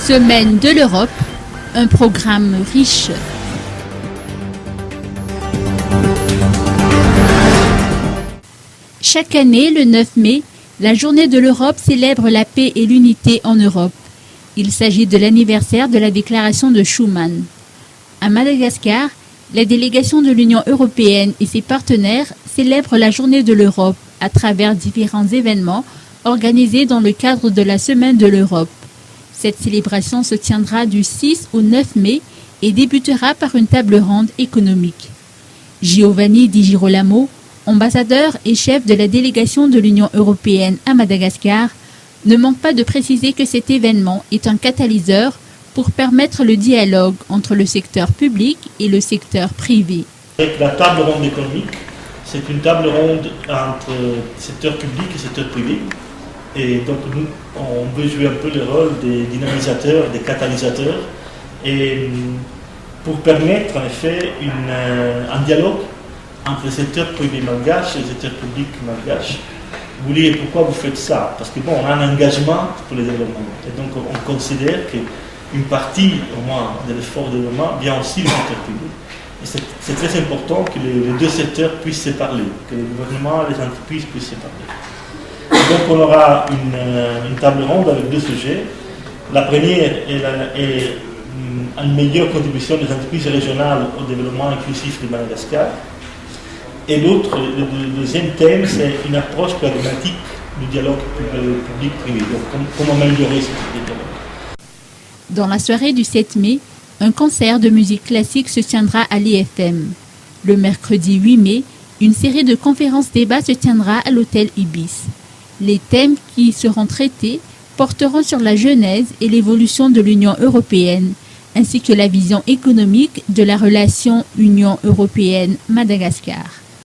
Semaine de l'Europe, un programme riche. Chaque année, le 9 mai, la Journée de l'Europe célèbre la paix et l'unité en Europe. Il s'agit de l'anniversaire de la déclaration de Schuman. À Madagascar, la délégation de l'Union européenne et ses partenaires célèbrent la Journée de l'Europe à travers différents événements organisés dans le cadre de la Semaine de l'Europe. Cette célébration se tiendra du 6 au 9 mai et débutera par une table ronde économique. Giovanni Di Girolamo, ambassadeur et chef de la délégation de l'Union européenne à Madagascar, ne manque pas de préciser que cet événement est un catalyseur pour permettre le dialogue entre le secteur public et le secteur privé. Avec la table ronde économique, c'est une table ronde entre secteur public et secteur privé. Et donc nous, on veut jouer un peu le rôle des dynamisateurs, des catalysateurs, et pour permettre en effet un dialogue entre le secteur privé malgache et le secteur public malgache. Vous voulez pourquoi vous faites ça? Parce que bon, on a un engagement pour le développement. Et donc on considère qu'une partie au moins de l'effort de développement vient aussi du secteur public. Et c'est très important que les deux secteurs puissent se parler, que le gouvernement et les entreprises puissent se parler. Et donc on aura une table ronde avec deux sujets. La première est une meilleure contribution des entreprises régionales au développement inclusif de Madagascar. Et l'autre, le deuxième thème, c'est une approche pragmatique du dialogue public-privé. Donc, comment améliorer ce type de dialogue. Dans la soirée du 7 mai, un concert de musique classique se tiendra à l'IFM. Le mercredi 8 mai, une série de conférences-débats se tiendra à l'hôtel Ibis. Les thèmes qui seront traités porteront sur la genèse et l'évolution de l'Union européenne, ainsi que la vision économique de la relation Union européenne-Madagascar.